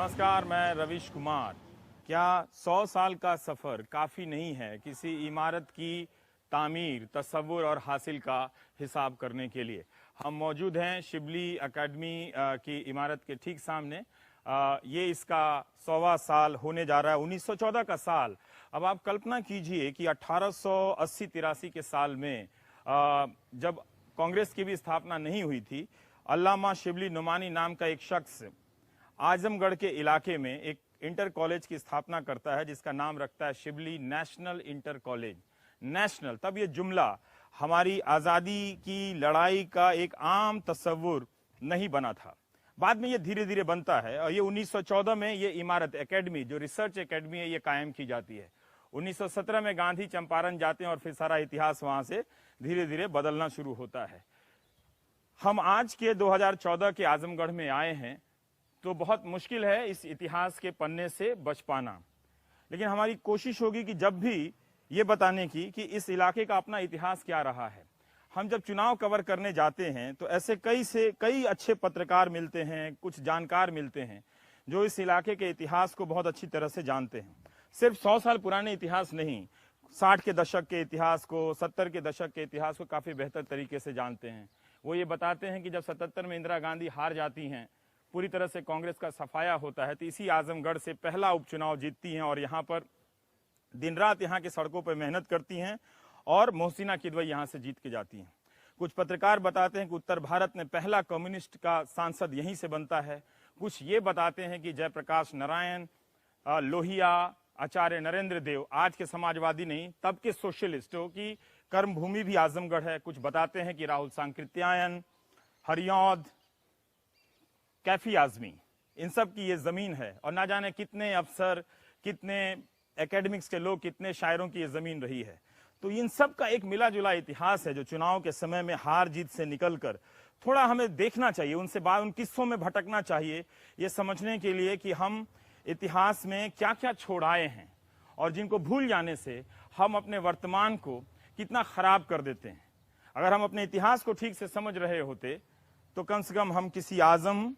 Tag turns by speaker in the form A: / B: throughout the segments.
A: नमस्कार, मैं रविश कुमार। क्या 100 साल का सफ़र काफ़ी नहीं है किसी इमारत की तामीर, तसव्वुर और हासिल का हिसाब करने के लिए? हम मौजूद हैं शिबली एकेडमी की इमारत के ठीक सामने। ये इसका 100वां साल होने जा रहा है, 1914 का साल। अब आप कल्पना कीजिए कि 1880-83 के साल में जब कांग्रेस की भी स्थापना नहीं हुई थी, अल्लामा शिबली नुमानी नाम का एक शख्स आजमगढ़ के इलाके में एक इंटर कॉलेज की स्थापना करता है जिसका नाम रखता है Shibli national inter college. National, तब ये जुमला हमारी आज़ादी की लड़ाई का एक आम तस्वुर नहीं बना था। बाद में ये धीरे धीरे बनता है और ये 1914 में ये इमारत एकेडमी, जो रिसर्च एकेडमी है, ये कायम की जाती है। 1917 में गांधी चंपारण जाते हैं और फिर सारा इतिहास वहां से धीरे धीरे बदलना शुरू होता है। हम आज के 2014 के आजमगढ़ में आए हैं तो बहुत मुश्किल है इस इतिहास के पन्ने से बच पाना, लेकिन हमारी कोशिश होगी कि जब भी ये बताने की कि इस इलाके का अपना इतिहास क्या रहा है। हम जब चुनाव कवर करने जाते हैं तो ऐसे कई अच्छे पत्रकार मिलते हैं, कुछ जानकार मिलते हैं जो इस इलाके के इतिहास को बहुत अच्छी तरह से जानते हैं। सिर्फ 100 साल पुराने इतिहास नहीं, 60 के दशक के इतिहास को, 70 के दशक के इतिहास को काफ़ी बेहतर तरीके से जानते हैं। वो ये बताते हैं कि जब 77 में इंदिरा गांधी हार जाती हैं, पूरी तरह से कांग्रेस का सफाया होता है, तो इसी आजमगढ़ से पहला उपचुनाव जीतती हैं और यहाँ पर दिन रात यहाँ की सड़कों पर मेहनत करती हैं और मोहसिना किदवई यहाँ से जीत के जाती हैं। कुछ पत्रकार बताते हैं कि उत्तर भारत में पहला कम्युनिस्ट का सांसद यहीं से बनता है। कुछ ये बताते हैं कि जयप्रकाश नारायण, लोहिया, आचार्य नरेंद्र देव, आज के समाजवादी नहीं, तब के सोशलिस्टों की कर्मभूमि भी आजमगढ़ है। कुछ बताते हैं कि राहुल सांकृत्यायन, हरियौध, कैफी आजमी, इन सब की ये जमीन है और ना जाने कितने अफसर, कितने एकेडमिक्स के लोग, कितने शायरों की ये जमीन रही है। तो इन सब का एक मिला जुला इतिहास है जो चुनाव के समय में हार जीत से निकलकर थोड़ा हमें देखना चाहिए, उनसे बाद उन किस्सों में भटकना चाहिए, ये समझने के लिए कि हम इतिहास में क्या क्या छोड़ आए हैं और जिनको भूल जाने से हम अपने वर्तमान को कितना खराब कर देते हैं। अगर हम अपने इतिहास को ठीक से समझ रहे होते तो कम से कम हम किसी आजम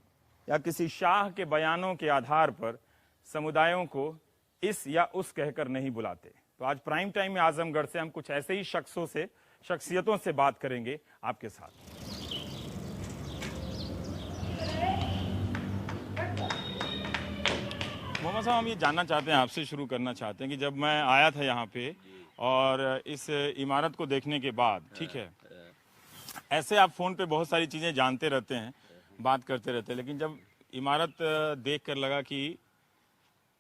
A: या किसी शाह के बयानों के आधार पर समुदायों को इस या उस कहकर नहीं बुलाते। तो आज प्राइम टाइम में आजमगढ़ से हम कुछ ऐसे ही शख्सियतों से बात करेंगे आपके साथ। मोहम्मद साहब, हम ये जानना चाहते हैं, आपसे शुरू करना चाहते हैं कि जब मैं आया था यहाँ पे और इस इमारत को देखने के बाद, ठीक है, ऐसे आप फोन पे बहुत सारी चीजें जानते रहते हैं, बात करते रहते हैं, लेकिन जब इमारत देख कर लगा कि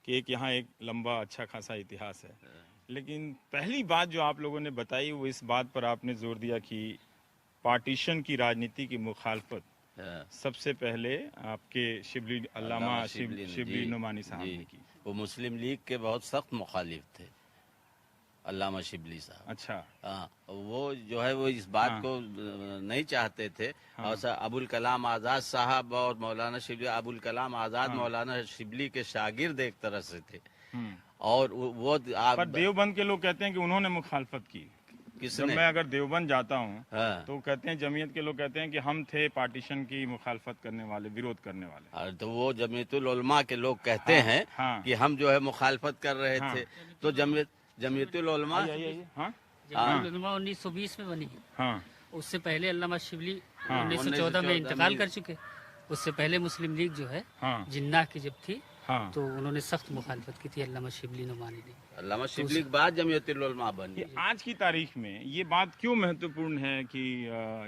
A: एक यहाँ एक लंबा अच्छा खासा इतिहास है। लेकिन पहली बात जो आप लोगों ने बताई वो इस बात पर आपने जोर दिया कि पार्टीशन की राजनीति की मुखालफत सबसे पहले आपके अल्लामा शिबली नुमानी साहब ने की।
B: वो मुस्लिम लीग के बहुत सख्त मुखालिफ थे अल्लामा शिबली साहब।
A: अच्छा।
B: हाँ, वो जो है वो इस बात को नहीं चाहते थे। और अबुल कलाम आज़ाद साहब और मौलाना शिबली, अबुल कलाम आज़ाद मौलाना शिबली के शागिर्द एक तरह से थे। और वो
A: पर देवबंद के लोग कहते हैं कि उन्होंने मुखालफत की। जब मैं अगर देवबंद जाता हूँ तो कहते हैं, जमीयत के लोग कहते हैं कि हम थे पार्टीशन की मुखालफत करने वाले, विरोध करने वाले।
B: तो वो जमीयतुल उलमा के लोग कहते हैं कि हम जो है मुखालफत कर रहे थे। तो जमीयतुल उलमा
C: 1920 में बनी। उससे पहले अल्लामा शिबली 1914 में इंतकाल कर चुके। उससे पहले मुस्लिम लीग जो है जिन्ना की जब थी तो उन्होंने सख्त मुखालफत की थी अल्लामा शिबली नुमानी ने।
B: अल्लामा शिबली के बाद जमीयतुल उलमा बनी।
A: आज की तारीख में ये बात क्यों महत्वपूर्ण है कि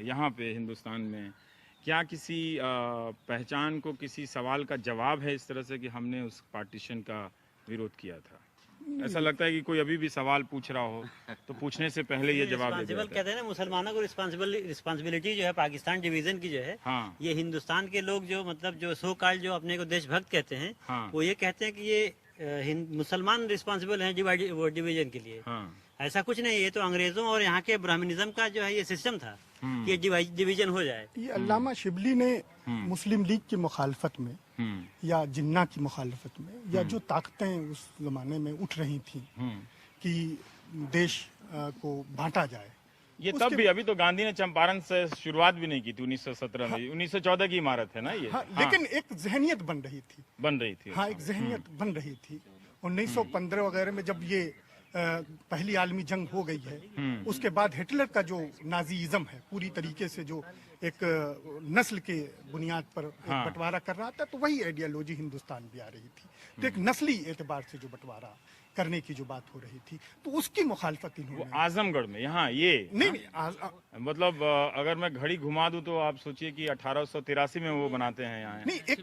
A: यहाँ पे हिंदुस्तान में क्या किसी पहचान को, किसी सवाल का जवाब है इस तरह से कि हमने उस पार्टीशन का विरोध किया था? ऐसा लगता है कि कोई अभी भी सवाल पूछ रहा हो तो पूछने से पहले ये जवाब दे देता है।
C: कहते हैं ना, मुसलमानों को रिस्पांसिबिलिटी जो है पाकिस्तान डिवीजन की जो है, ये हिंदुस्तान के लोग जो मतलब जो सो कॉल्ड जो अपने को देशभक्त कहते हैं, वो ये कहते हैं कि ये मुसलमान रिस्पांसिबल हैं डिवीजन के लिए। ऐसा कुछ नहीं, ये तो अंग्रेजों और यहाँ के ब्राह्मणिज्म का जो है ये सिस्टम था कि डिवीजन हो जाए।
D: ये अल्लामा शिबली ने मुस्लिम लीग की मुखालफत में या जिन्ना की मुखालफत में, या जो ताकतें उस जमाने में उठ रही थी कि देश को बांटा जाए,
A: ये तब भी, अभी तो गांधी ने चंपारण से शुरुआत भी नहीं की थी 1917 में। 1914 की इमारत है ना ये।
D: हाँ, लेकिन एक जहनियत बन रही थी। हाँ, एक जहनियत बन रही थी। 1915 वगैरह में जब ये पहली आलमी जंग हो गई है, उसके बाद हिटलर का जो नाजीइज्म है पूरी तरीके से जो एक नस्ल के बुनियाद पर एक बंटवारा कर रहा था, तो वही आइडियोलॉजी हिंदुस्तान भी आ रही थी। तो एक नस्ली एतबार से जो बंटवारा करने की जो बात हो रही थी, तो उसकी मुखालफत इन्होंने
A: आजमगढ़ में यहाँ ये
D: नहीं
A: मतलब अगर मैं घड़ी घुमा दूं तो आप सोचिए कि 1883 में वो बनाते हैं यहाँ।
D: नहीं, एक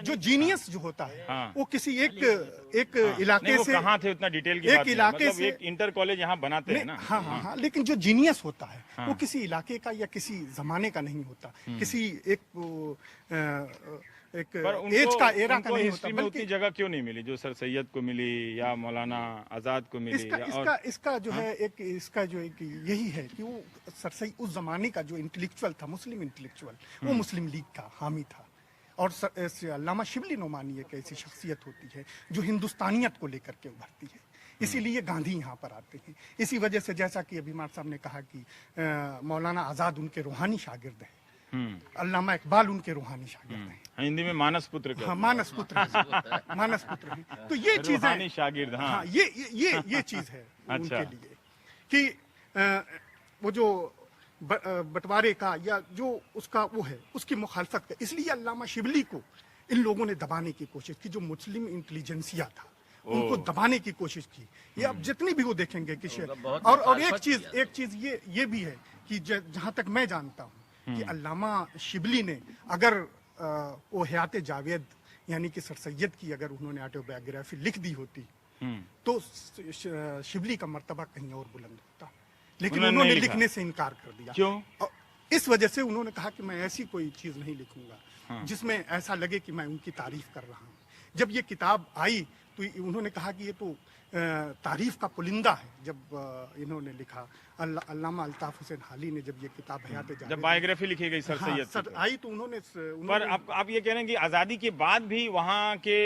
D: जो जीनियस जो होता है वो किसी एक इलाके
A: वो
D: से
A: कहाँ थे उतना डिटेल की
D: एक
A: बात नहीं।
D: इलाके
A: मतलब
D: से
A: एक इंटर कॉलेज यहाँ बनाते हैं ना।
D: हाँ, लेकिन जो जीनियस होता है वो किसी इलाके का या किसी जमाने का नहीं होता, किसी एक एज का एरा का नहीं होता,
A: में उतनी जगह क्यों नहीं मिली जो सर सैयद को मिली या मौलाना आजाद को मिली।
D: इसका जो है एक इसका जो एक यही है कि वो सरसई उस जमाने का जो इंटेलेक्चुअल था, मुस्लिम इंटेलेक्चुअल, वो मुस्लिम लीग का हामी था। और अल्लामा शिबली नोमानी एक ऐसी शख्सियत होती है जो हिंदुस्तानियत को लेकर के उभरती है, इसीलिए गांधी यहाँ पर आते हैं। इसी वजह से जैसा कि अभी मार साहब ने कहा कि मौलाना आजाद उनके रूहानी शागिर्द हैं, अल्लामा इकबाल उनके रूहानी शागिर्द हैं।
A: हिंदी में मानस पुत्र।
D: हाँ, मानस पुत्र हैं। तो ये चीज है
A: शागिर्द। हाँ,
D: ये चीज है उनके लिए कि वो जो बंटवारे का या जो उसका वो है उसकी मुखालफत का, इसलिए अल्लामा शिबली को इन लोगों ने दबाने की कोशिश की। जो मुस्लिम इंटेलिजेंसिया था उनको दबाने की कोशिश की। ये अब जितनी भी वो देखेंगे कि और एक चीज ये भी है कि जहां तक मैं जानता हूँ कि अल्लामा शिबली ने अगर वो हयात जावेद यानी कि सर सैयद की अगर उन्होंने ऑटोबायोग्राफी लिख दी होती तो शिबली का मर्तबा कहीं और बुलंद होता, लेकिन उन्होंने लिखने से इनकार कर दिया।
A: क्यों?
D: इस वजह से उन्होंने कहा कि मैं ऐसी कोई चीज नहीं लिखूंगा जिसमें ऐसा लगे कि मैं उनकी तारीफ कर रहा हूँ। जब ये किताब आई तो उन्होंने कहा कि ये तो तारीफ का पुलिंदा है। जब इन्होंने लिखा, अल्लामा अल्ताफ हुसैन हाली ने जब ये किताब हयात जावेद,
A: जब बायोग्राफी लिखी गई सर सैयद
D: सर आई तो उन्होंने
A: पर आप ये कह रहे हैं कि आजादी के बाद भी वहाँ के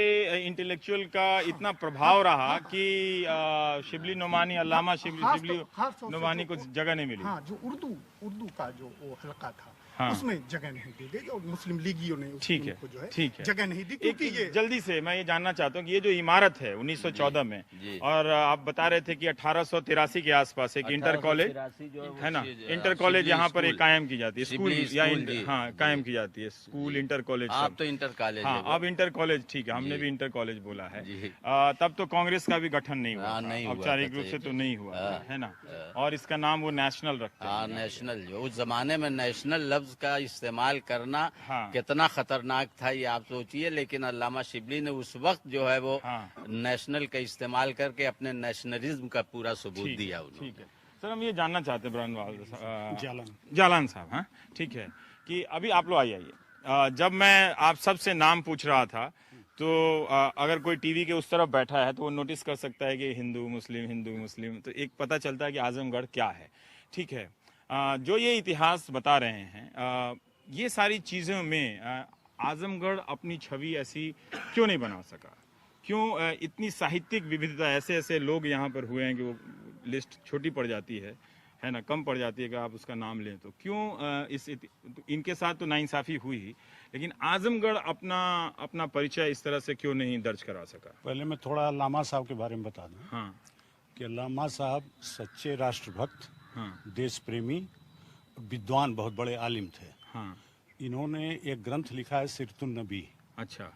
A: इंटेलेक्चुअल का इतना प्रभाव रहा कि शिबली नोमानी, अल्लामा शिबली नोमानी को जगह नहीं मिली।
D: हाँ, जो उर्दू का जो वो हल्का था उसमें जगह नहीं दी गई और मुस्लिम लीगियों ने उनको जो है जगह नहीं दी। क्योंकि ये
A: जल्दी से मैं ये जानना चाहता हूँ कि ये जो इमारत है 1914 में, और आप बता रहे थे कि 1883 के आसपास एक इंटर कॉलेज है ना, इंटर कॉलेज यहाँ पर एक कायम की जाती है, स्कूल या कायम की जाती है, स्कूल इंटर कॉलेज।
B: आप तो इंटर कॉलेज,
A: हाँ अब इंटर कॉलेज, ठीक है, हमने भी इंटर कॉलेज बोला है। तब तो कांग्रेस का भी गठन नहीं हुआ, औपचारिक रूप से तो नहीं हुआ है ना, और इसका नाम वो नेशनल रखते हैं।
B: नेशनल, जो उस जमाने में नेशनल लफ्ज का इस्तेमाल करना कितना खतरनाक था ये आप सोचिए। लेकिन अल्लामा शिबली ने उस वक्त जो है वो नेशनल का इस्तेमाल करके अपने नेशनलिज्म का पूरा सबूत दिया उन्होंने। ठीक है
A: सर, हम ये जानना चाहते हैं ब्रहनवाल जालान साहब, हाँ ठीक है, कि अभी आप लोग आइए, जब मैं आप सबसे नाम पूछ रहा था तो अगर कोई टीवी के उस तरफ बैठा है तो वो नोटिस कर सकता है कि हिंदू मुस्लिम, तो एक पता चलता है कि आजमगढ़ क्या है। ठीक है, जो ये इतिहास बता रहे हैं, ये सारी चीज़ों में आजमगढ़ अपनी छवि ऐसी क्यों नहीं बना सका? क्यों इतनी साहित्यिक विविधता, ऐसे लोग यहाँ पर हुए हैं कि वो लिस्ट छोटी पड़ जाती है ना, कम पड़ जाती है कि आप उसका नाम लें, तो क्यों इनके साथ तो नाइंसाफ़ी हुई, लेकिन आजमगढ़ अपना परिचय इस तरह से क्यों नहीं दर्ज करा सका?
E: पहले मैं थोड़ा अल्लामा साहब के बारे में बता दूं।
A: हाँ, कि
E: अल्लामा साहब सच्चे राष्ट्रभक्त, देश प्रेमी, विद्वान, बहुत बड़े आलिम थे। हाँ। इन्होंने एक ग्रंथ लिखा है सिरतुन नबी। अच्छा।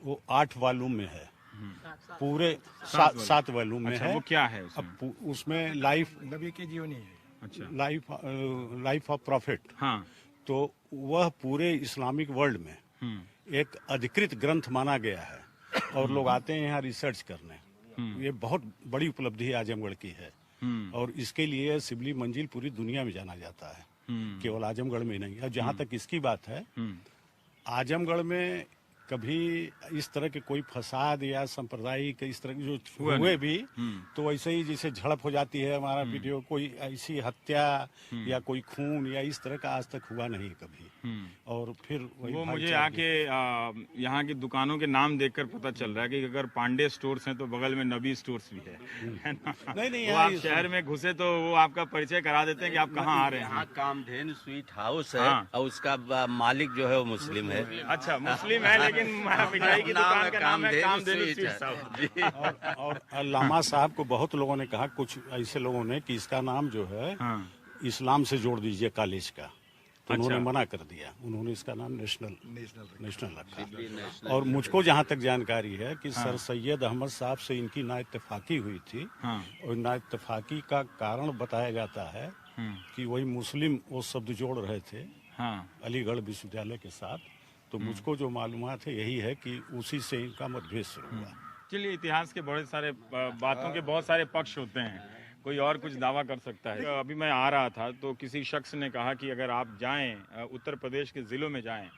E: वो 8 वॉल्यूम में है, पूरे 7 वॉल्यूम में है।
A: वो क्या है
E: अब उसमें लाइफ
F: नबी की जीवनी है।
E: अच्छा। Life of profit. हाँ। तो वह पूरे इस्लामिक वर्ल्ड में एक अधिकृत ग्रंथ माना गया है और लोग आते हैं यहाँ रिसर्च करने। ये बहुत बड़ी उपलब्धि है आजमगढ़ की है, और इसके लिए शिबली मंजिल पूरी दुनिया में जाना जाता है, केवल आजमगढ़ में नहीं। अब जहाँ तक इसकी बात है, आजमगढ़ में कभी इस तरह के कोई फसाद या सांप्रदायिक इस तरह के जो हुए भी तो ऐसे ही जैसे झड़प हो जाती है हमारा वीडियो, कोई ऐसी हत्या या कोई खून या इस तरह का आज तक हुआ नहीं कभी। और फिर
A: वो मुझे आके यहाँ की दुकानों के नाम देखकर पता चल रहा है कि अगर पांडे स्टोर्स हैं तो बगल में नबी स्टोर्स भी है ना?
E: नहीं
A: वो आप शहर में घुसे तो वो आपका परिचय करा देते हैं कि आप कहाँ आ रहे हैं।
B: यहाँ कामधेनु स्वीट हाउस है और उसका मालिक जो है वो मुस्लिम है।
A: अच्छा, मुस्लिम है लेकिन मिठाई की दुकान का नाम है कामधेनु स्वीट्स हाउस।
E: और अल्लामा साहब को बहुत लोगों ने कहा, कुछ ऐसे लोगों ने, कि इसका नाम जो है इस्लाम से जोड़ दीजिए कॉलेज का, तो उन्होंने मना कर दिया। उन्होंने इसका नाम नेशनल रखा। और मुझको जहाँ तक जानकारी है कि सर सैयद अहमद साहब से इनकी ना इत्तेफाकी हुई थी और ना इत्तेफाकी का कारण बताया जाता है कि वही मुस्लिम वो शब्द जोड़ रहे थे अलीगढ़ विश्वविद्यालय के साथ। तो मुझको जो मालूमात है यही है कि उसी से इनका मतभेद शुरू हुआ।
A: चलिए, इतिहास के बड़े सारे बातों के बहुत सारे पक्ष होते हैं, कोई और कुछ दावा कर सकता है। अभी मैं आ रहा था तो किसी शख्स ने कहा कि अगर आप जाएं उत्तर प्रदेश के ज़िलों में जाएं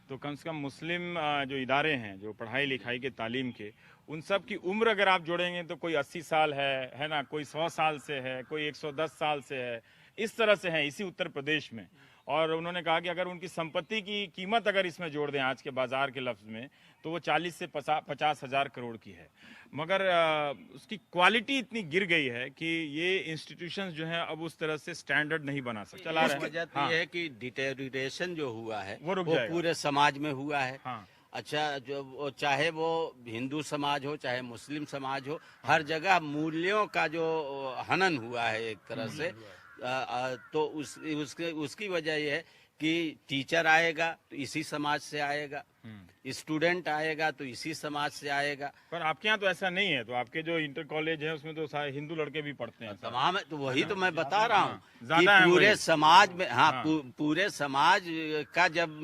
A: तो कम से कम मुस्लिम जो इदारे हैं जो पढ़ाई लिखाई के तालीम के, उन सब की उम्र अगर आप जोड़ेंगे तो कोई 80 साल है ना, कोई 100 साल से है, कोई 110 साल से है, इस तरह से है इसी उत्तर प्रदेश में। और उन्होंने कहा कि अगर उनकी संपत्ति की कीमत अगर इसमें जोड़ दें आज के बाजार के लफ्ज में तो वो 40 से 50 हजार करोड़ की है। मगर उसकी क्वालिटी इतनी गिर गई है कि ये इंस्टीट्यूशंस जो हैं अब उस तरह से स्टैंडर्ड नहीं बना सकते। चला रहे
B: वजह तो ये है कि डिटेरियोरेशन जो हुआ है
A: वो
B: पूरे समाज में हुआ है।
A: हाँ।
B: अच्छा, जो चाहे वो हिंदू समाज हो चाहे मुस्लिम समाज हो, हर जगह मूल्यों का जो हनन हुआ है एक तरह से। तो उसकी वजह यह है कि टीचर आएगा तो इसी समाज से आएगा, स्टूडेंट आएगा तो इसी समाज से आएगा।
A: पर आपके यहाँ तो ऐसा नहीं है, तो आपके जो इंटर कॉलेज है उसमें तो सारे हिंदू लड़के भी पढ़ते हैं
B: तमाम। तो वही तो मैं बता रहा हूँ कि
A: है
B: पूरे समाज में पूरे समाज का जब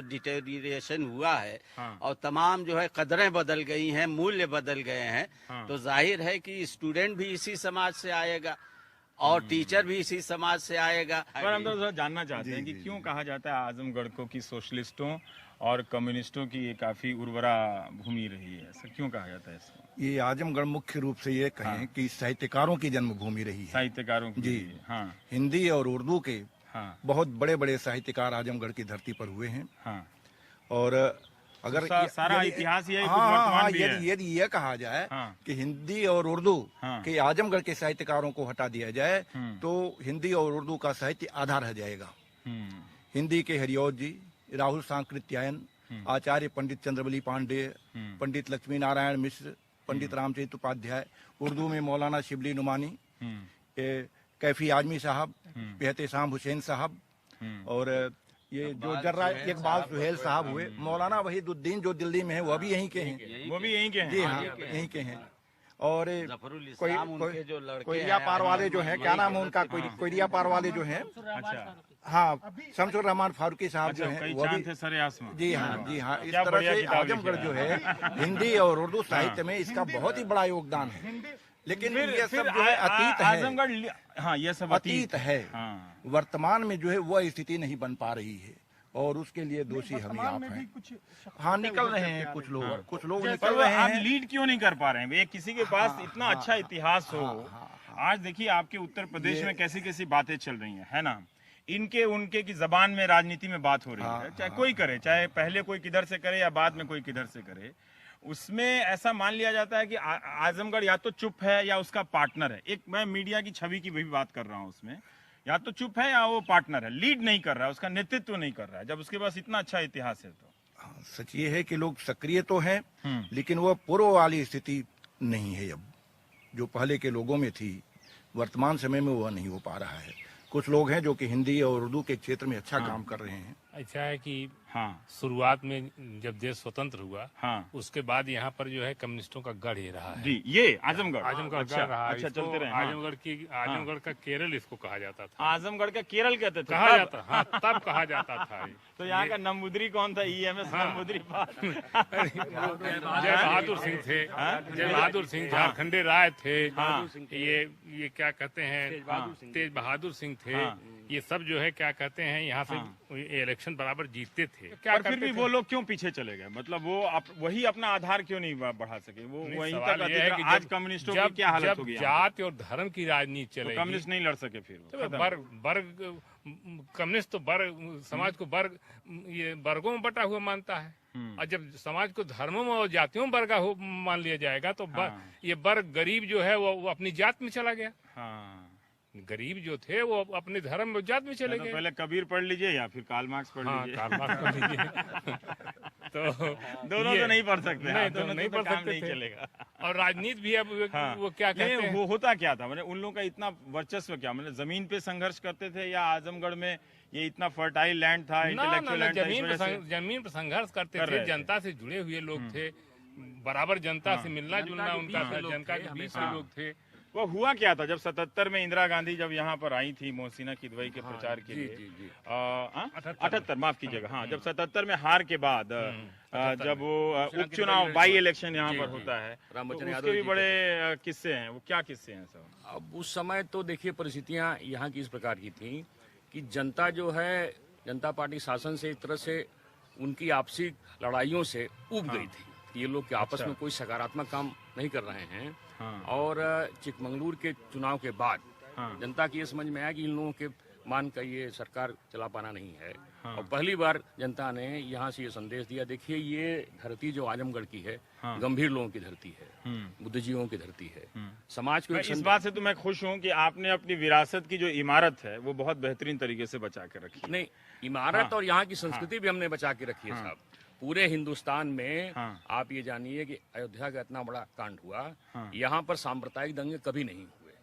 B: डिटेरियोरेशन हुआ है और तमाम जो है कदरें बदल गई हैं, मूल्य बदल गए हैं, तो जाहिर है कि स्टूडेंट भी इसी समाज से आएगा और टीचर भी इसी समाज से आएगा।
A: पर हम तो जानना चाहते हैं कि क्यों कहा जाता है आजमगढ़ को कि सोशलिस्टों और कम्युनिस्टों की ये काफी उर्वरा भूमि रही है, ऐसा क्यों कहा जाता है इसको?
F: ये आजमगढ़ मुख्य रूप से ये कहें कि साहित्यकारों की जन्मभूमि रही है।
A: साहित्यकारों की?
F: जी
A: हाँ।
F: हिंदी और उर्दू के बहुत बड़े बड़े साहित्यकार आजमगढ़ की धरती पर हुए हैं। और अगर
A: सारा इतिहास ये
F: यदि ये कहा जाए कि हिंदी और उर्दू के आजमगढ़ के साहित्यकारों को हटा दिया जाए तो हिंदी और उर्दू का साहित्य आधा रह जाएगा। हिंदी के हरिऔध जी, राहुल सांकृत्यायन, आचार्य पंडित चंद्रबली पांडे, पंडित लक्ष्मी नारायण मिश्र, पंडित रामचरित्र उपाध्याय, उर्दू में मौलाना शिबली नुमानी, कैफी आजमी साहब, एहतेशाम हुसैन साहब, और ये जो जर्रा इकबाल सुहेल साहब हुए, मौलाना वहीदुद्दीन जो दिल्ली में है वो भी यहीं के हैं।
A: वो भी यहीं के हैं?
F: जी हाँ, यहीं के हैं। और
B: कोयरिया
F: पार वाले जो हैं, क्या नाम है उनका, कोयरिया पार वाले जो हैं, हाँ, शमसुर रहमान फारूकी साहब जो हैं वो भी। जी हाँ, इस तरह से आजमगढ़ जो है हिंदी और उर्दू साहित्य में इसका बहुत ही बड़ा योगदान है। लेकिन ये सब जो है अतीत है।
A: आजमगढ़, हाँ, ये सब
F: अतीत है। वर्तमान में जो है वो स्थिति नहीं बन पा रही है और उसके लिए दोषी हम आप हैं। हाँ, निकल रहे हैं कुछ लोग निकल रहे हैं।
A: आप लीड क्यों नहीं कर पा रहे हैं? किसी के पास इतना अच्छा इतिहास हो। आज देखिए आपके उत्तर प्रदेश में कैसी कैसी बातें चल रही है ना, इनके उनके की जबान में राजनीति में बात हो रही है, चाहे कोई करे, चाहे पहले कोई किधर से करे या बाद में कोई किधर से करे, उसमें ऐसा मान लिया जाता है कि आजमगढ़ या तो चुप है या उसका पार्टनर है। एक मैं मीडिया की छवि की भी बात कर रहा हूँ, उसमें या तो चुप है या वो पार्टनर है, लीड नहीं कर रहा है, उसका नेतृत्व नहीं कर रहा है, जब उसके पास इतना अच्छा इतिहास है तो।
F: सच ये है कि लोग सक्रिय तो हैं लेकिन वह पूर्व वाली स्थिति नहीं है अब जो पहले के लोगों में थी। वर्तमान समय में वह नहीं हो पा रहा है। कुछ लोग हैं जो कि हिंदी और उर्दू के क्षेत्र में अच्छा काम कर रहे हैं।
G: अच्छा है कि शुरुआत में जब देश स्वतंत्र हुआ उसके बाद यहाँ पर जो है कम्युनिस्टों का गढ़ ही रहा है।
A: जी, ये आजमगढ़
G: गढ़ रहा है।
A: अच्छा, चलते रहे।
G: आजमगढ़ का केरल इसको कहा जाता था।
A: आजमगढ़ का केरल कहते थे,
G: कहा जाता, हाँ, तब कहा जाता था।
A: तो यहाँ का नंबूदरी कौन था? EMS नंबूदरी।
G: जय बहादुर सिंह थे, जय बहादुर सिंह झारखंडे राय थे, ये क्या कहते हैं, तेज बहादुर सिंह थे, ये सब जो है क्या कहते हैं यहाँ से ये इलेक्शन बराबर जीतते थे। क्या
A: पर फिर भी वो लोग क्यों पीछे चले गए? मतलब वो वही अपना आधार क्यों नहीं बढ़ा सके? वो वहीं तक अधिक आज कम्युनिस्टों की क्या हालत होगी?
G: जाति और धर्म की राजनीति चलेगी,
A: कम्युनिस्ट नहीं लड़ सके फिर।
G: वर्ग कम्युनिस्ट तो वर्ग समाज को वर्ग ये वर्गों में बटा हुआ मानता है, और जब समाज को धर्मों में और जातियों में वर्गा मान लिया जाएगा तो ये वर्ग गरीब जो है वो अपनी जात में चला गया। गरीब जो थे वो अपने धर्म में जात में चले गए।
A: पहले कबीर पढ़ लीजिए या फिर कार्ल मार्क्स पढ़ लीजिए।
G: कार्ल मार्क्स पढ़ लीजिए। तो
A: दोनों तो नहीं पढ़ सकते।
G: नहीं, दोनों नहीं पढ़ सकते
A: नहीं चलेगा।
G: और राजनीति भी अब वो क्या कहते हैं,
A: वो होता क्या था? मैंने उन लोगों का इतना वर्चस्व क्या, मैंने जमीन पे संघर्ष करते थे या आजमगढ़ में ये इतना फर्टाइल लैंड था, इंटेलेक्चुअल लैंड था?
G: जमीन पे संघर्ष करते थे, जनता से जुड़े हुए लोग थे, बराबर जनता से मिलना जुलना उनका था, जनता के बीच के लोग थे।
A: वो हुआ क्या था जब 77 में इंदिरा गांधी जब यहाँ पर आई थी मोहसिना किदवई के प्रचार के लिए? 78 माफ कीजिएगा। हाँ, जब 77 में हार के बाद जब वो उपचुनाव बाई इलेक्शन यहाँ पर होता है तो उसके भी बड़े किस्से हैं। वो क्या किस्से हैं सब?
H: अब उस समय तो देखिए परिस्थितियां यहाँ की इस प्रकार की थी कि जनता जो है जनता पार्टी शासन से एक तरह से उनकी आपसी लड़ाइयों से उब गई थी। ये लोग के आपस में कोई सकारात्मक काम नहीं कर रहे हैं। और चिकमंगलूर के चुनाव के बाद जनता की ये समझ में आया कि इन लोगों के मान का ये सरकार चला पाना नहीं है। और पहली बार जनता ने यहाँ से ये संदेश दिया, देखिए ये धरती जो आजमगढ़ की है गंभीर लोगों की धरती है, बुद्धिजीवियों की धरती है। समाज को
A: इस बात से तो मैं खुश हूँ कि आपने अपनी विरासत की जो इमारत है वो बहुत बेहतरीन तरीके से बचा के रखी।
H: नहीं, इमारत और यहाँ की संस्कृति भी हमने बचा के रखी है साहब। पूरे हिंदुस्तान में आप ये जानिए कि अयोध्या का इतना बड़ा कांड हुआ, यहाँ पर सांप्रदायिक दंगे कभी नहीं हुए।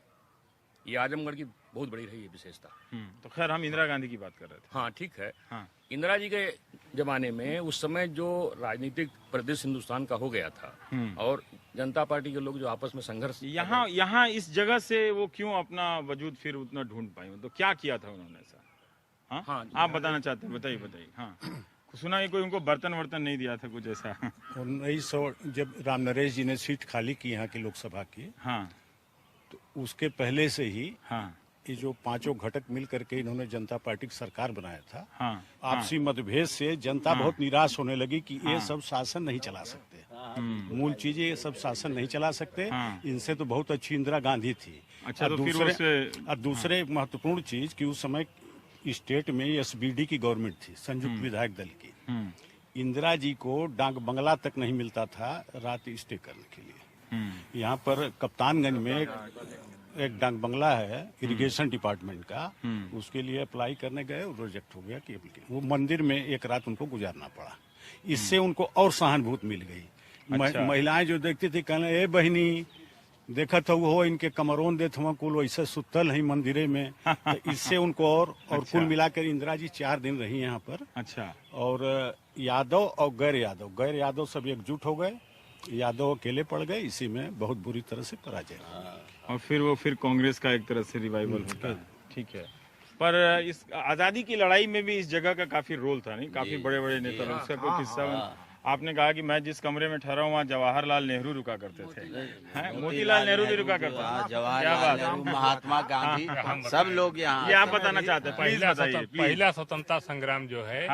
H: ये आजमगढ़ की बहुत बड़ी रही है विशेषता।
A: तो खैर हम इंदिरा गांधी की बात कर रहे थे।
H: हाँ ठीक है। इंदिरा जी के जमाने में उस समय जो राजनीतिक परिदृश्य हिंदुस्तान का हो गया था और जनता पार्टी के लोग जो आपस में संघर्ष,
A: यहाँ इस जगह से वो क्यों अपना वजूद फिर उतना ढूंढ पाए? तो क्या किया था उन्होंने ऐसा? हाँ, आप बताना चाहते हैं? बताइए। हाँ, सुना है कोई उनको बर्तन वर्तन नहीं दिया था कुछ ऐसा?
E: 1900 जब राम नरेश जी ने सीट खाली की यहाँ की लोकसभा की,
A: हाँ,
E: तो उसके पहले से ही
A: हाँ,
E: ये जो पांचों घटक मिल करके इन्होंने जनता पार्टी की सरकार बनाया था।
A: हाँ,
E: आपसी मतभेद से जनता बहुत निराश होने लगी कि ये सब शासन नहीं चला सकते। मूल चीजें ये सब शासन नहीं चला सकते। इनसे तो बहुत अच्छी इंदिरा गांधी थी।
A: अच्छा,
E: और दूसरे महत्वपूर्ण चीज कि उस समय स्टेट में एसबीडी की गवर्नमेंट थी, संयुक्त विधायक दल की। इंदिरा जी को डाक बंगला तक नहीं मिलता था रात स्टे करने के लिए। यहाँ पर कप्तानगंज में एक डाक बंगला है इरिगेशन डिपार्टमेंट का, उसके लिए अप्लाई करने गए और रिजेक्ट हो गया कि वो मंदिर में एक रात उनको गुजारना पड़ा। इससे उनको और सहानुभूति मिल गई।
A: अच्छा।
E: महिलाएं जो देखती थी कहने, ए बहनी देखा था वो इनके कमरों देत हुआ कुल वैसे सुतल है मंदिरे में। तो इससे उनको और कुल मिलाकर इंदिरा जी 4 दिन रही यहाँ पर।
A: अच्छा।
E: और यादव और गैर यादव सब एकजुट हो गए, यादव अकेले पड़ गए, इसी में बहुत बुरी तरह से पराजय।
A: और फिर कांग्रेस का एक तरह से रिवाइवल होता है। ठीक है, पर इस आजादी की लड़ाई में भी इस जगह का काफी रोल था, नहीं? काफी बड़े बड़े नेता, उसका कोई किस्सा? आपने कहा कि मैं जिस कमरे में ठहरा हूँ वहाँ जवाहरलाल नेहरू रुका करते थे, मोतीलाल नेहरू भी रुका करते थे।
B: जवाहरलाल नेहरू, महात्मा गांधी, सब लोग यहाँ।
A: ये आप बताना चाहते हैं?
G: पहला स्वतंत्रता संग्राम जो है,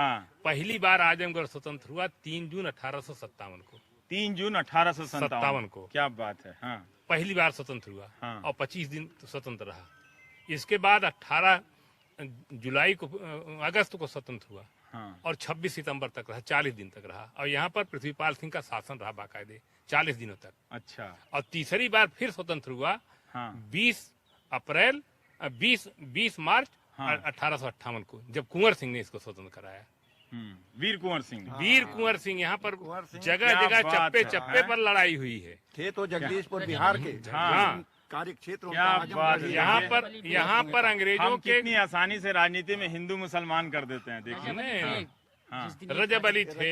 G: पहली बार आजमगढ़ स्वतंत्र हुआ 3 जून 1857 को।
A: 3 जून 1857 को? क्या बात है। हाँ,
G: पहली बार स्वतंत्र हुआ और 25 दिन स्वतंत्र रहा। इसके बाद 18 जुलाई को अगस्त को स्वतंत्र हुआ और 26 सितंबर तक रहा, 40 दिन तक रहा। और यहाँ पर पृथ्वीपाल सिंह का शासन रहा बाकायदे 40 दिनों तक।
A: अच्छा।
G: और तीसरी बार फिर स्वतंत्र हुआ 20 मार्च 1858 को, जब कुंवर सिंह ने इसको स्वतंत्र कराया।
A: वीर कुंवर सिंह यहाँ पर
G: जगह जगह चप्पे चप्पे पर लड़ाई हुई है।
F: थे तो जगदीशपुर बिहार के कार्य क्षेत्र।
G: यहाँ पर अंग्रेजों के
A: कितनी आसानी से राजनीति में हिंदू मुसलमान कर देते हैं, देखिए।
G: रजब अली थे,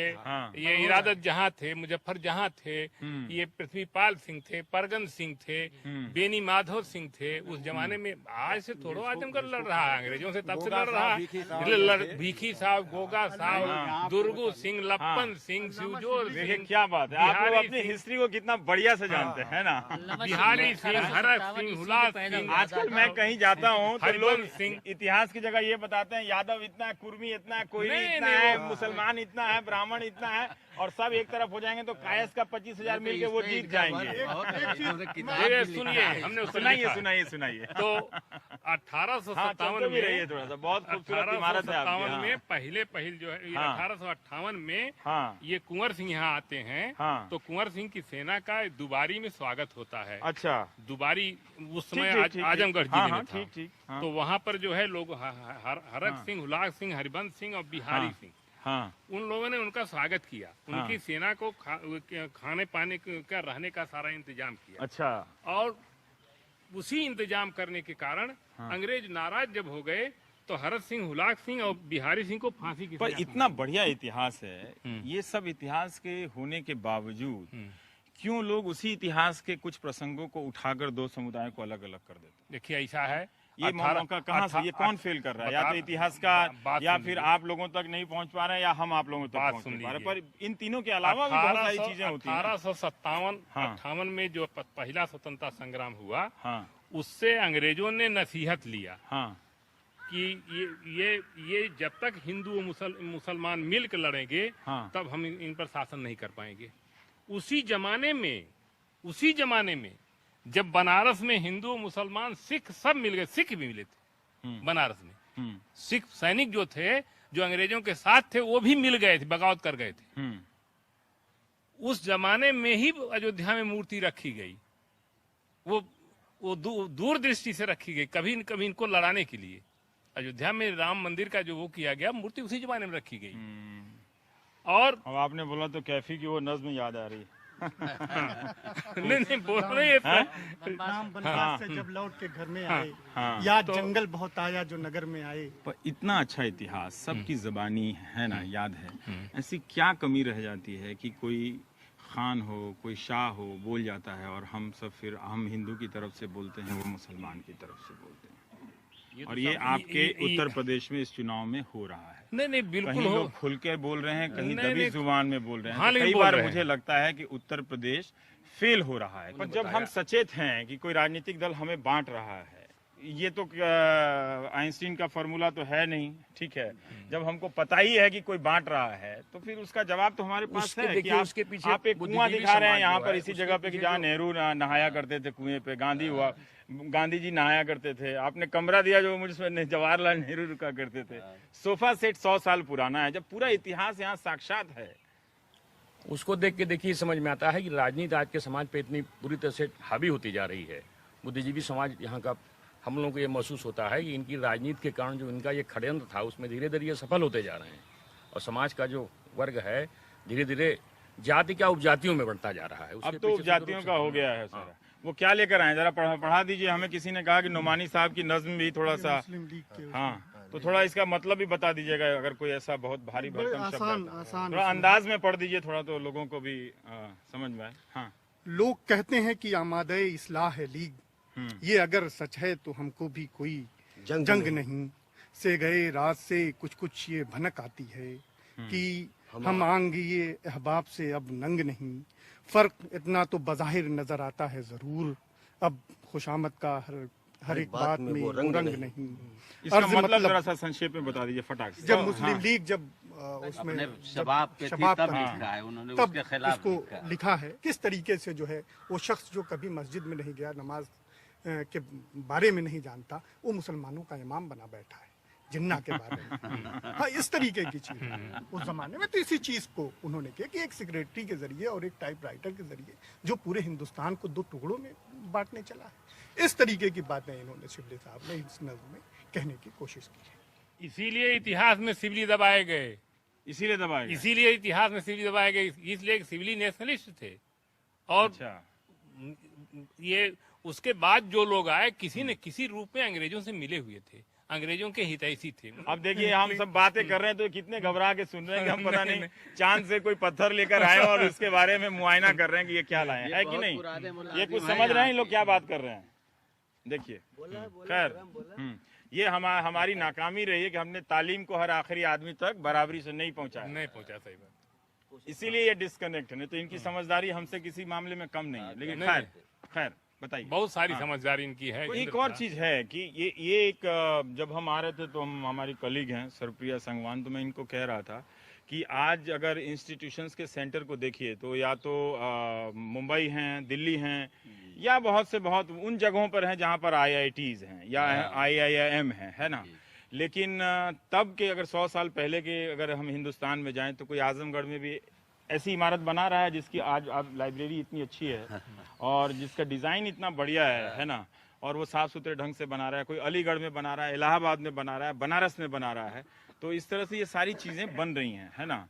G: ये इरादत जहां थे, मुजफ्फर जहां थे, ये पृथ्वीपाल सिंह थे, परगन सिंह थे, बेनी माधव सिंह थे। उस जमाने में आज से थोड़ा आजमगढ़ लड़ रहा है अंग्रेजों से, तब से लड़ रहा है। भीखी साहब, गोगा साहब, दुर्गू सिंह, लप्पन सिंह, शिवजोर
A: देखिए
G: सिंह,
A: क्या बात है, आप लोग अपनी हिस्ट्री को कितना बढ़िया से जानते हैं ना।
G: बिहारी सिंह, हरक सिंह, हुलास सिंह।
A: आजकल मैं कहीं जाता हूँ तो लोग
G: हरिवंश सिंह।
A: इतिहास की जगह ये बताते हैं यादव इतना है, कुर्मी इतना है, कोयरी इतना है, मुसलमान इतना है, ब्राह्मण इतना है, और सब एक तरफ हो जाएंगे तो कायस का 25,000 मिल के वो जीत जाएंगे।
G: सुनिए, हमने
A: सुनाइए।
G: तो 1857
A: भी रही है थोड़ा सा, बहुत खूबसूरत इमारत है आपकी।
G: में पहल जो है 1858 में
A: हाँ।
G: ये कुंवर सिंह यहाँ आते हैं।
A: हाँ।
G: तो कुंवर सिंह की सेना का दुबारी में स्वागत होता है।
A: अच्छा,
G: दुबारी उस समय
A: ठीक,
G: आजमगढ़
A: हाँ,
G: जिले में था।
A: ठीक। हाँ।
G: तो वहाँ पर जो है लोग हरक सिंह, हुलास सिंह, हरिवंश सिंह और बिहारी सिंह,
A: हाँ।
G: उन लोगों ने उनका स्वागत किया। उनकी सेना को खाने पाने का, रहने का सारा इंतजाम किया।
A: अच्छा।
G: और उसी इंतजाम करने के कारण अंग्रेज नाराज जब हो गए तो हरत सिंह, हुलाक सिंह और बिहारी सिंह को फांसी की
A: पर
G: सजा
A: इतना बढ़िया इतिहास है, ये सब इतिहास के होने के बावजूद क्यों लोग उसी इतिहास के कुछ प्रसंगों को उठाकर दो समुदायों को अलग अलग कर देते?
G: देखिए ऐसा है,
A: ये मौका कहाँ से, ये कौन फेल कर रहा है? या तो इतिहास का, या फिर आप लोगों तक नहीं पहुंच पा रहे हैं, या हम आप लोगों तक पहुंच नहीं पा रहे। पर इन तीनों के अलावा भी बहुत सारी चीजें होती हैं।
G: 1857-58 में जो पहला स्वतंत्रता संग्राम हुआ,
A: हाँ।
G: उससे अंग्रेजों ने नसीहत लिया
A: हाँ।
G: कि ये जब तक हिंदू और मुसलमान मिलकर लड़ेंगे, तब हम इन पर शासन नहीं कर पाएंगे। उसी जमाने में जब बनारस में हिंदू, मुसलमान, सिख सब मिल गए, सिख भी मिले थे बनारस में। सिख सैनिक जो थे, जो अंग्रेजों के साथ थे, वो भी मिल गए थे, बगावत कर गए थे। उस जमाने में ही अयोध्या में मूर्ति रखी गई, वो दूरदृष्टि से रखी गई, कभी न कभी इनको लड़ाने के लिए। अयोध्या में राम मंदिर का जो वो किया गया, मूर्ति उसी जमाने में रखी गई। और
A: अब आपने बोला तो कैफी की वो नज्म याद आ रही है।
G: नहीं बोल रहे हैं।
D: बनारस से जब लौट के घर में आए, याद जंगल बहुत आया जो नगर में आए।
A: पर इतना अच्छा इतिहास सबकी जबानी है ना, याद है। ऐसी क्या कमी रह जाती है कि कोई खान हो, कोई शाह हो, बोल जाता है और हम सब फिर हम हिंदू की तरफ से बोलते हैं, वो मुसलमान की तरफ से बोलते हैं। और ये आपके उत्तर प्रदेश में इस चुनाव में हो रहा है।
G: नहीं बिल्कुल
A: कहीं लोग खुल के बोल रहे हैं, कहीं दबी जुबान में बोल रहे हैं।
G: हाँ,
A: तो कई बार मुझे लगता है कि उत्तर प्रदेश फेल हो रहा है। पर जब हम सचेत हैं कि कोई राजनीतिक दल हमें बांट रहा है, ये तो आइंस्टीन का फॉर्मूला तो है नहीं, ठीक है। जब हमको पता ही है कि कोई बांट रहा है, तो फिर उसका जवाब तो हमारे पास है कि आप एक कुआं दिखा रहे हैं यहाँ पर, इसी जगह पे कि जहाँ नेहरू नहाया करते थे कुएं पे, गांधी जी नहाया करते थे। आपने कमरा दिया जो मुझे जवाहरलाल नेहरू रुका करते थे। सोफा सेट 100 साल पुराना है, जब पूरा इतिहास यहाँ साक्षात है।
H: उसको देख के देखिए समझ में आता है कि राजनीति आज के समाज पे इतनी बुरी तरह से हावी होती जा रही है। बुद्धिजीवी समाज यहाँ का, हम लोगों को ये महसूस होता है कि इनकी राजनीति के कारण जो इनका ये षड्यंत्र था, उसमें धीरे धीरे ये सफल होते जा रहे हैं। और समाज का जो वर्ग है धीरे धीरे जाति क्या उपजातियों में बढ़ता जा रहा है।
A: अब तो उपजातियों का हो गया है सारा। वो क्या लेकर आए, जरा पढ़ा दीजिए हमें। किसी ने कहा कि नोमानी साहब की नज्म भी थोड़ा सा, हाँ, तो थोड़ा इसका मतलब भी बता दीजिएगा। अगर कोई ऐसा बहुत भारी भरकम शब्द, थोड़ा अंदाज में पढ़ दीजिए थोड़ा, तो लोगों को भी समझ में आए। हाँ।
D: लोग कहते हैं कि आमादे इस्लाह है लीग, ये अगर सच है तो हमको भी कोई जंग नहीं। से गए रात से कुछ ये भनक आती है कि हम आंग ये अहबाब से अब नंग नहीं। फर्क इतना तो बज़ाहिर नजर आता है जरूर, अब खुशामद का हर एक बात में वो रंग नहीं।
A: इसका मतलब जरा सा संक्षेप में बता दीजिए फटाक से।
D: जब मुस्लिम लीग जब उसमें
B: शबाब पे तब लिखा है उन्होंने, उसके खिलाफ
D: उसको लिखा है, किस तरीके से जो है वो शख्स जो कभी मस्जिद में नहीं गया, नमाज के बारे में नहीं जानता, वो मुसलमानों का इमाम बना बैठा है, जिन्ना के बारे में। हाँ, इस तरीके की चीज उस जमाने में। तो इसी चीज को उन्होंने किया कि एक सेक्रेटरी के जरिए और एक टाइपराइटर के जरिए जो पूरे हिंदुस्तान को 2 टुकड़ों में बांटने चला है। इस तरीके की बातें इन्होंने शिबली साहब ने इस नज़्म में कहने की कोशिश की है।
G: इसीलिए इतिहास में शिबली दबाए गए,
A: इसीलिए
G: इतिहास में शिबली दबाए गए, इसलिए शिबली नेशनलिस्ट थे। और ये उसके बाद जो लोग आए, किसी न किसी रूप में अंग्रेजों से मिले हुए थे। अंग्रेजों के हितैषी थे।
A: अब देखिए हम सब बातें कर रहे हैं तो कितने घबरा के सुन रहे हैं कि हम पता नहीं चांद से कोई पत्थर लेकर आए और उसके बारे में मुआयना कर रहे हैं कि ये क्या लाए है कि नहीं। ये कुछ समझ रहे हैं लोग क्या बात कर रहे हैं। देखिए खैर ये हमारी नाकामी रही है कि हमने तालीम को हर आखिरी आदमी तक बराबरी से नहीं पहुंचा,
G: सही बात।
A: इसीलिए ये डिस्कनेक्ट है। नहीं तो इनकी समझदारी हमसे किसी मामले में कम नहीं है। लेकिन खैर बताइए।
G: बहुत सारी समझदारी इनकी है।
A: तो एक और चीज है कि ये एक जब हम आ रहे थे तो हम हमारी कलीग हैं सरप्रिया संगवान, तो मैं इनको कह रहा था कि आज अगर इंस्टीट्यूशंस के सेंटर को देखिए तो या तो मुंबई हैं, दिल्ली हैं, या बहुत से बहुत उन जगहों पर हैं जहां पर IITs हैं या IIM है ना। लेकिन तब के अगर 100 साल पहले के अगर हम हिंदुस्तान में जाएं तो कोई आजमगढ़ में भी ऐसी इमारत बना रहा है जिसकी आज लाइब्रेरी इतनी अच्छी है और जिसका डिजाइन इतना बढ़िया है ना, और वो साफ सुथरे ढंग से बना रहा है। कोई अलीगढ़ में बना रहा है, इलाहाबाद में बना रहा है, बनारस में बना रहा है। तो इस तरह से ये सारी चीजें बन रही हैं, है ना।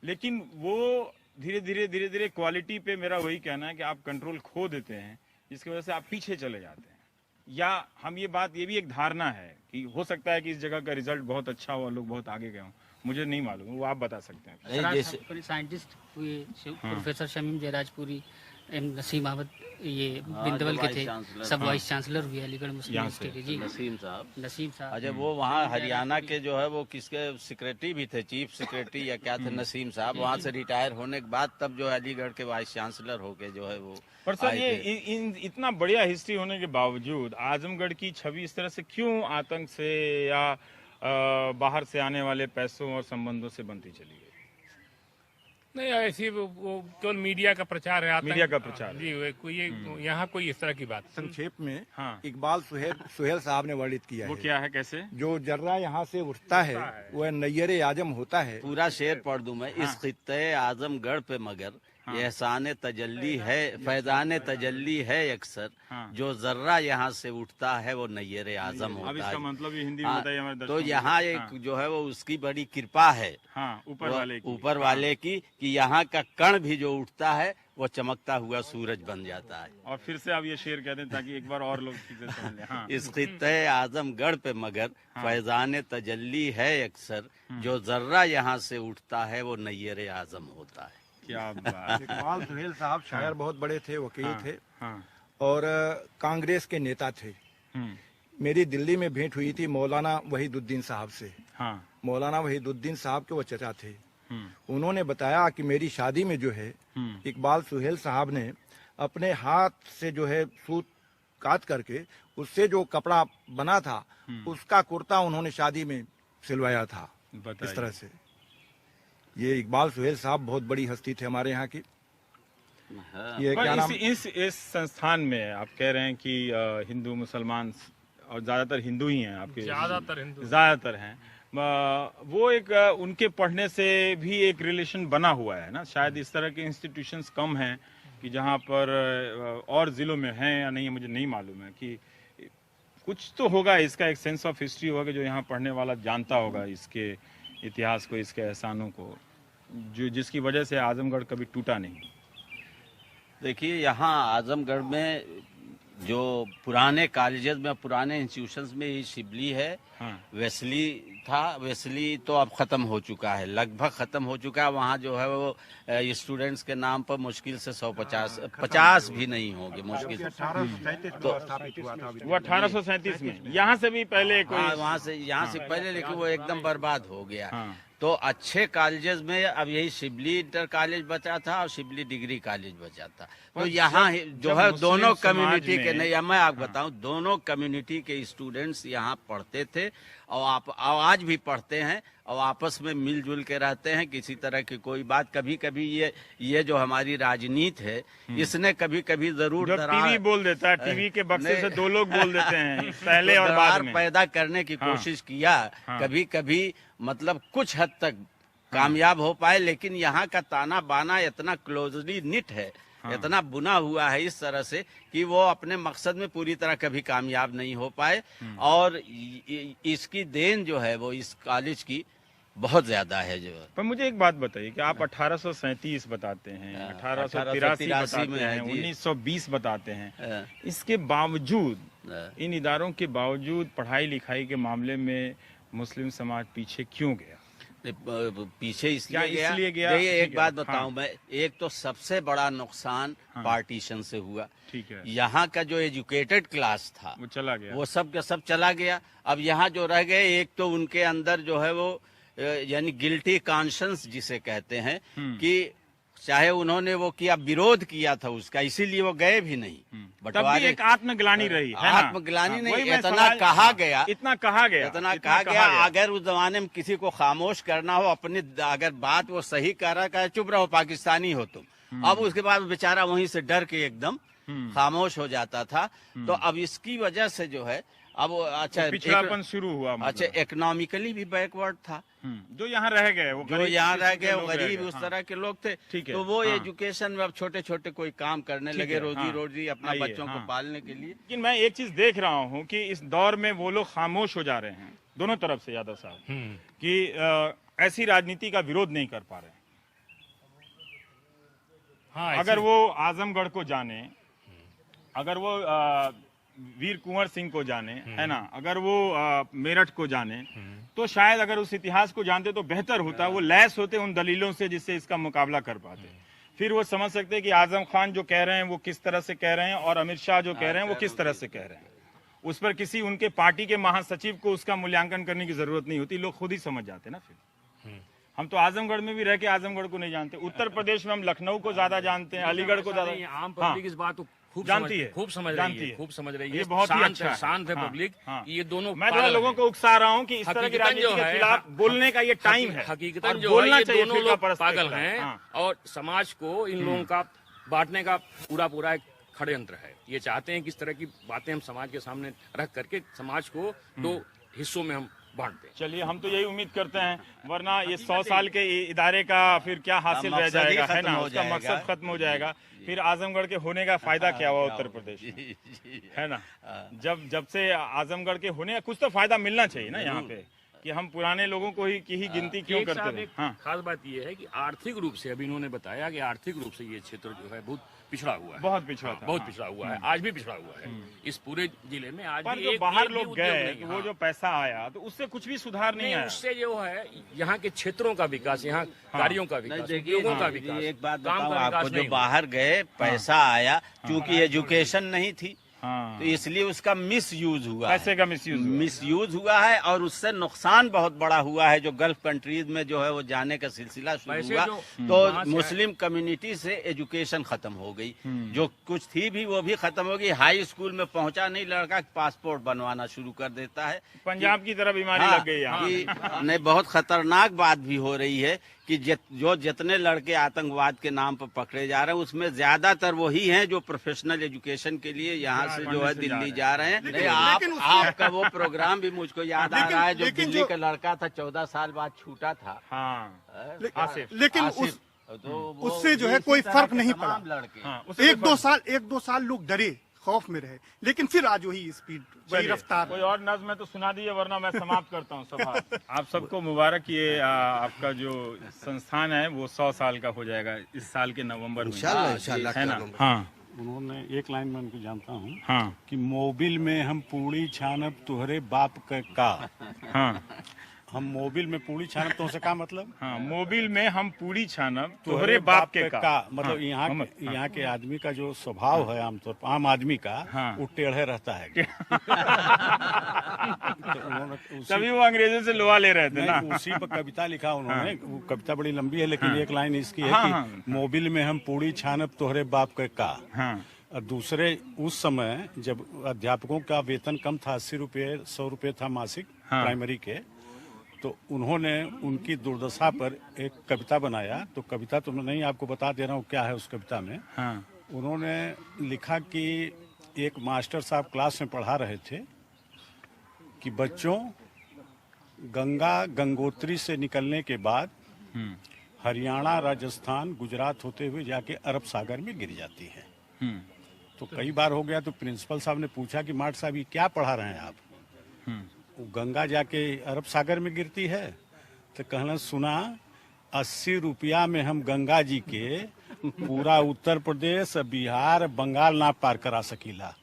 A: लेकिन वो धीरे धीरे क्वालिटी पे मेरा वही कहना है कि आप कंट्रोल खो देते हैं, जिसकी वजह से आप पीछे चले जाते हैं। या हम ये भी एक धारणा है कि हो सकता है कि इस जगह का रिजल्ट बहुत अच्छा हो और लोग बहुत आगे गए हों, मुझे नहीं मालूम, वो आप बता सकते हैं।
I: साइंटिस्ट हुए प्रोफेसर शमीम जयराजपुरी, नसीम अहमद, ये बिंदवल के थे, सब वाइस चांसलर हुए अलीगढ़ मुस्लिम यूनिवर्सिटी के। जी
B: नसीम साहब।
I: अच्छा
B: वो वहाँ हरियाणा के जो है वो किसके सेक्रेटरी भी थे, चीफ सेक्रेटरी या क्या थे नसीम साहब। वहाँ से रिटायर होने के बाद तब जो है अलीगढ़ के वाइस चांसलर होके जो है वो।
A: पर सर ये इतना बढ़िया हिस्ट्री होने के बावजूद आजमगढ़ की छवि इस तरह से क्यों आतंक से या बाहर से आने वाले पैसों और संबंधों से बनती चली गई?
G: नहीं, ऐसी वो केवल मीडिया का प्रचार है।
A: मीडिया का प्रचार
G: जी, यहाँ कोई इस तरह की बात।
F: संक्षेप में
A: हाँ।
F: इकबाल सुहेल साहब ने वर्णित किया है।
A: वो क्या है, कैसे?
F: जो जर्रा यहाँ से उठता है वह नैयर आजम होता है।
B: पूरा शेर पढ़ दूं मैं। इस खित्ते आजमगढ़ पे मगर एहसान तजल्ली है, फैजान तजल्ली है अक्सर, जो जर्रा यहाँ से उठता है वो नैयर आजम होता है।
A: अब इसका मतलब ये हिंदी में बताइए हमारे दर्शकों
B: तो यहाँ एक जो है वो उसकी बड़ी कृपा है ऊपर वाले की कि यहाँ का कण भी जो उठता है वो चमकता हुआ सूरज बन जाता है।
A: और फिर से आप ये शेर कहते हैं ताकि एक बार और लोग चीजें समझ लें।
B: इस खित्ते आजमगढ़ पे मगर फैजान तजल्ली है अक्सर, जो जर्रा यहाँ से उठता है वो नैयर आजम होता है।
A: क्या बात।
F: इकबाल सुहेल साहब शायर बहुत बड़े थे, वकील थे और कांग्रेस के नेता थे। मेरी दिल्ली में भेंट हुई थी मौलाना वहीदुद्दीन साहब से। मौलाना वहीदुद्दीन साहब के वो चचा थे। उन्होंने बताया कि मेरी शादी में जो है इकबाल सुहेल साहब ने अपने हाथ से जो है सूत काट करके उससे जो कपड़ा बना था उसका कुर्ता उन्होंने शादी में सिलवाया था। इस तरह से ये इकबाल सुहेल साहब बहुत बड़ी हस्ती थे हमारे यहाँ की।
A: ये क्या नाम? इस संस्थान में आप कह रहे हैं कि हिंदू मुसलमान और ज्यादातर हिंदू ही हैं आपके, ज्यादातर हैं। वो एक उनके पढ़ने से भी एक रिलेशन बना हुआ है ना। शायद इस तरह के इंस्टीट्यूशंस कम हैं कि जहाँ पर और जिलों में हैं या नहीं, मुझे नहीं मालूम है। कि कुछ तो होगा, इसका एक सेंस ऑफ हिस्ट्री होगा जो यहाँ पढ़ने वाला जानता होगा इसके इतिहास को, इसके एहसानों को, जो जिसकी वजह से आजमगढ़ कभी टूटा नहीं।
B: देखिए यहाँ आजमगढ़ में जो पुराने कॉलेजेस में, पुराने इंस्टीट्यूशंस में ये शिबली है। वेस्ली था, वेस्ली तो अब खत्म हो चुका है, लगभग खत्म हो चुका है। वहाँ जो है वो स्टूडेंट्स के नाम पर मुश्किल से 150 भी नहीं होंगे मुश्किल से।
F: तो
A: वो 1837 में, यहाँ से भी पहले कोई,
B: यहाँ से पहले, लेकिन वो एकदम बर्बाद हो गया। तो अच्छे कॉलेजेस में अब यही शिबली इंटर कॉलेज बचा था और शिबली डिग्री कॉलेज बचा था। तो यहाँ जो है दोनों कम्युनिटी के, नहीं मैं आपको बताऊं, दोनों कम्युनिटी के स्टूडेंट्स यहाँ पढ़ते थे और आज भी पढ़ते हैं और आपस में मिलजुल के रहते हैं। किसी तरह की कोई बात, कभी कभी ये जो हमारी राजनीति है इसने कभी कभी जरूर
A: टीवी बोल देता है, टीवी के बक्से से 2 लोग बोल देते हैं पहले और बाद में,
B: पैदा करने की कोशिश किया। कभी कभी मतलब कुछ हद तक कामयाब हो पाए, लेकिन यहाँ का ताना बाना इतना क्लोजली निट है, इतना बुना हुआ है इस तरह से कि वो अपने मकसद में पूरी तरह कभी कामयाब नहीं हो पाए। और इसकी देन जो है वो इस कॉलेज की बहुत ज्यादा है जो।
A: पर मुझे एक बात बताइए कि आप 1837 बताते हैं, 1883 बताते हैं, 1920 बताते हैं, इसके बावजूद, इन इदारों के बावजूद पढ़ाई लिखाई के मामले में मुस्लिम समाज पीछे क्यों गया?
B: पीछे इसलिए गया। देखिए एक बात बताऊं मैं, एक तो सबसे बड़ा नुकसान पार्टीशन से हुआ।
A: ठीक है।
B: यहाँ का जो एजुकेटेड क्लास था
A: वो चला गया,
B: वो सब का सब चला गया। अब यहाँ जो रह गए, एक तो उनके अंदर जो है वो यानी गिल्टी कॉन्शियंस जिसे कहते हैं कि चाहे उन्होंने वो किया, विरोध किया था उसका, इसीलिए वो गए भी नहीं।
A: तब भी एक आत्मग्लानी रही है,
B: आत्मग्लानी नहीं, इतना कहा गया,
A: इतना कहा गया।
B: अगर उस जमाने में किसी को खामोश करना हो, अपनी अगर बात वो सही कर रहा है, चुप रहो पाकिस्तानी हो तुम। अब उसके बाद बेचारा वहीं से डर के एकदम खामोश हो जाता था। तो अब इसकी वजह से जो है अब अच्छा
A: पिछड़ापन शुरू हुआ।
B: अच्छा इकोनॉमिकली भी बैकवर्ड था,
A: जो यहाँ रह गए वो
B: गरीब उस तरह के लोग थे। तो वो एजुकेशन में अब छोटे छोटे कोई काम करने लगे, रोजी अपना बच्चों को पालने के लिए।
A: लेकिन मैं एक चीज देख रहा हूँ कि इस दौर में वो लोग खामोश हो जा रहे हैं, दोनों तरफ से यादव साहब, कि ऐसी राजनीति का विरोध नहीं कर पा रहे। अगर वो आजमगढ़ को जाने, अगर वो वीर कुंवर सिंह को जाने, है ना, अगर वो मेरठ को जाने, तो शायद अगर उस इतिहास को जानते तो बेहतर होता। वो लैस होते उन दलीलों से जिससे इसका मुकाबला कर पाते। फिर वो समझ सकते कि आजम खान जो कह रहे हैं वो किस तरह से कह रहे हैं, और अमित शाह जो कह रहे हैं वो किस तरह से कह रहे हैं। उस पर किसी उनके पार्टी के महासचिव को उसका मूल्यांकन करने की जरूरत नहीं होती, लोग खुद ही समझ जाते ना। फिर हम तो आजमगढ़ में भी रह के आजमगढ़ को नहीं जानते, उत्तर प्रदेश में हम लखनऊ को ज्यादा जानते हैं, अलीगढ़ को ज्यादा।
H: आम पब्लिक इस बात खूब जानती है, खूब समझ रही है। ये
A: बहुत ही अच्छा
H: शांत है पब्लिक। ये दोनों
A: मैं तो लोगों को उकसा रहा हूँ कि इस तरह की राजनीति के खिलाफ बोलने का ये टाइम है।
H: हकीकतन जो है, ये दोनों लोग पागल हैं, और समाज को इन लोगों का बांटने का पूरा एक षड्यंत्र है। ये चाहते हैं कि इस तरह की बातें हम समाज के सामने रख करके समाज को दो हिस्सों में हम बांटते हैं।
A: चलिए, हम तो यही उम्मीद करते हैं, वरना ये 100 साल के इदारे का फिर क्या हासिल रह जाएगा, है ना, उसका मकसद खत्म हो जाएगा। फिर आजमगढ़ के होने का फायदा क्या हुआ उत्तर प्रदेश में, है ना। जब से आजमगढ़ के होने का कुछ तो फायदा मिलना चाहिए ना यहाँ पे, कि हम पुराने लोगों को ही की गिनती क्यों करते हैं।
H: खास बात यह है कि आर्थिक रूप से, अभी इन्होंने बताया कि आर्थिक रूप से ये क्षेत्र जो है बहुत पिछड़ा हुआ है,
A: बहुत पिछड़ा था,
H: बहुत पिछड़ा हुआ है, आज भी पिछड़ा हुआ है। इस पूरे जिले में आज भी
A: बाहर लोग गए, वो जो पैसा आया तो उससे कुछ भी सुधार नहीं आया।
H: उससे जो है यहाँ के क्षेत्रों का विकास, यहाँ कार्यों का विकास, लोगों का विकास।
B: एक बात बताऊं आपको, जो बाहर गए पैसा आया, क्योंकि एजुकेशन नहीं थी, तो इसलिए उसका मिसयूज हुआ,
A: पैसे का
B: मिसयूज हुआ है, और उससे नुकसान बहुत बड़ा हुआ है। जो गल्फ कंट्रीज में जो है वो जाने का सिलसिला शुरू हुआ, तो मुस्लिम कम्युनिटी से एजुकेशन खत्म हो गई, जो कुछ थी भी वो भी खत्म हो गई। हाई स्कूल में पहुंचा नहीं, लड़का पासपोर्ट बनवाना शुरू कर देता है।
A: पंजाब की तरह बीमारी लग गई यहाँ।
B: नहीं, बहुत खतरनाक बात भी हो रही है कि जो जितने लड़के आतंकवाद के नाम पर पकड़े जा रहे हैं, उसमें ज्यादातर वही हैं जो प्रोफेशनल एजुकेशन के लिए यहाँ से जो है दिल्ली जा रहे हैं। नहीं, आपका वो प्रोग्राम भी मुझको याद आ रहा है, जो दिल्ली का लड़का था, 14 साल बाद छूटा था।
D: लेकिन उससे जो है कोई फर्क नहीं पड़ा। लड़के 1-2 साल लोग डरे, खौफ में रहे, लेकिन फिर आज वही स्पीड, वही रफ्तार।
A: कोई और नज़्म तो सुना दीजिए, वरना मैं समाप्त करता हूँ सभा। आप सबको मुबारक, ये आपका जो संस्थान है वो 100 साल का हो जाएगा इस साल के नवंबर में, है ना। हाँ,
E: उन्होंने एक लाइन में उनको जानता हूँ कि मोबिल में हम पूड़ी छानब तुहरे बाप का। हम मोबिल में पूड़ी छानब, तो उससे क्या मतलब?
A: मोबिल में हम पूड़ी छानब तुहरे बाप के का
E: मतलब यहाँ के आदमी का जो स्वभाव है, आमतौर पर आम आदमी का, वो टेढ़े रहता है।
A: तभी वो अंग्रेजों से लोहा ले रहे थे ना।
E: उसी पर कविता लिखा उन्होंने, वो कविता बड़ी लंबी है, लेकिन एक लाइन इसकी है कि मोबिल में हम पूड़ी छानब तुहरे बाप के का। और दूसरे, उस समय जब अध्यापकों का वेतन कम था, 80 रुपये 100 रुपये था मासिक प्राइमरी के, तो उन्होंने उनकी दुर्दशा पर एक कविता बनाया। तो कविता तो नहीं आपको बता दे रहा हूँ क्या है उस कविता में। उन्होंने लिखा कि एक मास्टर साहब क्लास में पढ़ा रहे थे कि बच्चों, गंगा गंगोत्री से निकलने के बाद हरियाणा, राजस्थान, गुजरात होते हुए जाके अरब सागर में गिर जाती है। तो कई बार हो गया, तो प्रिंसिपल साहब ने पूछा कि मास्टर साहब ये क्या पढ़ा रहे हैं आप? गंगा जाके अरब सागर में गिरती है तो कहना सुना 80 रुपया में हम गंगा जी के पूरा उत्तर प्रदेश, बिहार, बंगाल ना पार करा सकीला।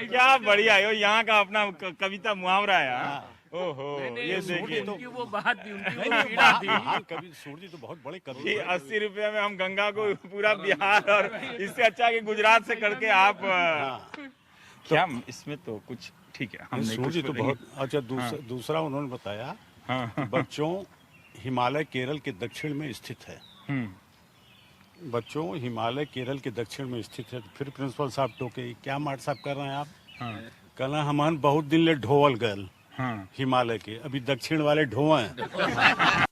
A: क्या बढ़िया है, यहाँ का अपना कविता मुहावरा है। ओहो, ये देखिए
H: उनकी वो बात थी, उनकी वो
E: नहीं,
H: पीड़ा थी।
E: हाँ, कवि सूर्य जी तो बहुत बड़े कवि
A: कि
E: हैं।
A: 80 रुपये में हम गंगा को पूरा बिहार, और इससे अच्छा कि गुजरात से करके आप क्या इसमें तो कुछ ठीक है। हम
E: सूर्य जी तो बहुत अच्छा। दूसरा उन्होंने बताया, बच्चों हिमालय केरल के दक्षिण में स्थित है। बच्चों हिमालय केरल के दक्षिण में स्थित है। तो फिर प्रिंसिपल साहब टोके, क्या मार साहब कर रहे हैं आप? कहना हमन बहुत दिन ले ढोवल गल हिमालय के, अभी दक्षिण वाले ढोए हैं।